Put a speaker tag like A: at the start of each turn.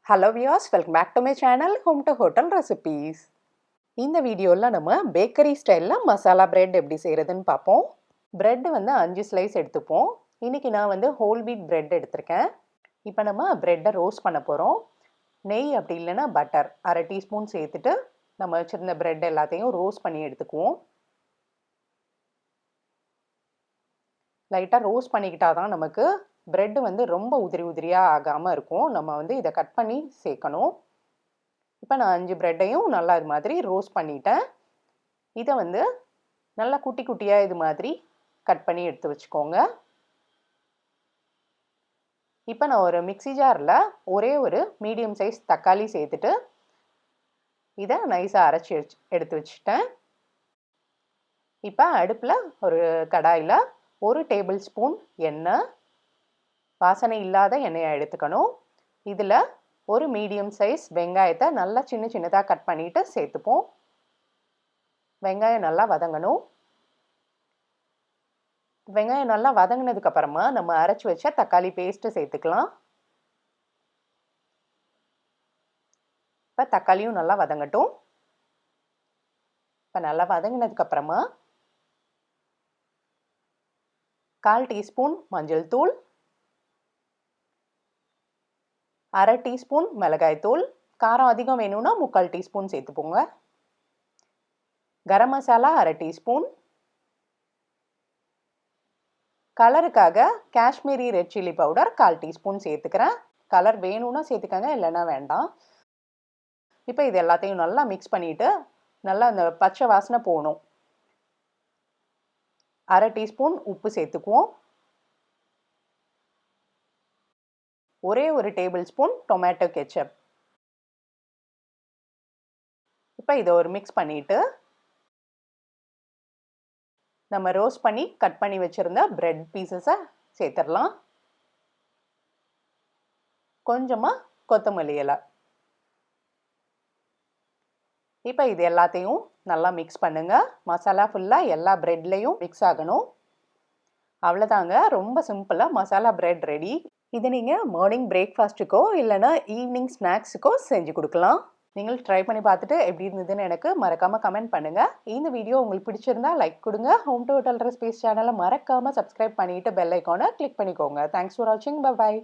A: Hello viewers, welcome back to my channel Home to Hotel Recipes. இந்த வீடியோல நம்ம bakery ஸ்டைல்ல மசாலா பிரெட் எப்படி செய்யறதுன்னு பாப்போம். பிரெட் வந்து 5 ஸ்லைஸ் எடுத்துப்போம். இன்னைக்கு நான் வந்து ஹோல் வீட் பிரெட் எடுத்திருக்கேன். இப்போ நம்ம பிரெட்டை ரோஸ்ட் பண்ண போறோம். நெய் அப்படி இல்லைன்னா பட்டர் 1/2 டீஸ்பூன் சேர்த்துட்டு நம்ம வச்சிருந்த பிரெட் எல்லாத்தையும் ரோஸ்ட் பண்ணி எடுத்துக்குவோம். லைட்டா ரோஸ்ட் பண்ணிக்கிட்டாதான் நமக்கு பிரெட் வந்து ரொம்ப உதிரியாக ஆகாமல் இருக்கும். நம்ம வந்து இதை கட் பண்ணி சேர்க்கணும். இப்போ நான் 5 பிரெட்டையும் நல்லா இது மாதிரி ரோஸ்ட் பண்ணிட்டேன். இதை வந்து நல்லா குட்டி குட்டியாக இது மாதிரி கட் பண்ணி எடுத்து வச்சுக்கோங்க. இப்போ நான் ஒரு மிக்ஸி ஜாரில் ஒரே ஒரு மீடியம் சைஸ் தக்காளி சேர்த்துட்டு இதை நைஸாக அரைச்சி எடுத்து வச்சுட்டேன். இப்போ அடுப்பில் ஒரு கடாயில் 1 டேபிள் ஸ்பூன் எண்ணெய், வாசனை இல்லாத எண்ணெயை எடுத்துக்கணும். இதில் ஒரு மீடியம் சைஸ் வெங்காயத்தை நல்லா சின்ன சின்னதாக கட் பண்ணிவிட்டு சேர்த்துப்போம். வெங்காயம் நல்லா வதங்கணும். வெங்காயம் நல்லா வதங்கினதுக்கப்புறமா நம்ம அரைச்சி வச்ச தக்காளி பேஸ்ட்டு சேர்த்துக்கலாம். இப்போ தக்காளியும் நல்லா வதங்கட்டும். இப்போ நல்லா வதங்கினதுக்கப்புறமா 1/4 டீஸ்பூன் மஞ்சள் தூள், 1/2 டீஸ்பூன் மிளகாய் தூள், காரம் அதிகம் வேணும்னா 3/4 டீஸ்பூன் சேர்த்துப்போங்க. கரம் மசாலா 1/2 டீஸ்பூன், கலருக்காக Kashmiri red chilli powder 1/4 teaspoon சேர்த்துக்கிறேன். கலர் வேணும்னா சேர்த்துக்கங்க, இல்லைன்னா வேண்டாம். இப்போ இது எல்லாத்தையும் நல்லா மிக்ஸ் பண்ணிவிட்டு நல்லா அந்த பச்சை வாசனை போகணும். 1/2 டீஸ்பூன் உப்பு சேர்த்துக்குவோம். ஒரே ஒரு டேபிள் ஸ்பூன் டொமேட்டோ கெச்சப். இப்போ இதை ஒரு மிக்ஸ் பண்ணிவிட்டு நம்ம ரோஸ்ட் பண்ணி கட் பண்ணி வச்சுருந்த பிரெட் பீசஸை சேர்த்துடலாம். கொஞ்சமாக கொத்தமல்லி இலை. இப்போ இது எல்லாத்தையும் நல்லா மிக்ஸ் பண்ணுங்கள். மசாலா ஃபுல்லாக எல்லா பிரெட்லேயும் மிக்ஸ் ஆகணும். அவ்வளோதாங்க, ரொம்ப சிம்பிளாக மசாலா பிரெட் ரெடி. இதை நீங்கள் மார்னிங் பிரேக்ஃபாஸ்ட்டுக்கோ இல்லைனா ஈவினிங் ஸ்நாக்ஸுக்கோ செஞ்சு கொடுக்கலாம். நீங்கள் ட்ரை பண்ணி பார்த்துட்டு எப்படி இருந்ததுன்னு எனக்கு மறக்காமல் கமெண்ட் பண்ணுங்கள். இந்த வீடியோ உங்களுக்கு பிடிச்சிருந்தா லைக் கொடுங்க. ஹோம் டு ஹோட்டல் ரெசிபீஸ் சேனலை மறக்காமல் சப்ஸ்கிரைப் பண்ணிவிட்டு பெல் ஐக்கானை கிளிக் பண்ணிக்கோங்க. தேங்க்ஸ் ஃபார் வாட்சிங். பை.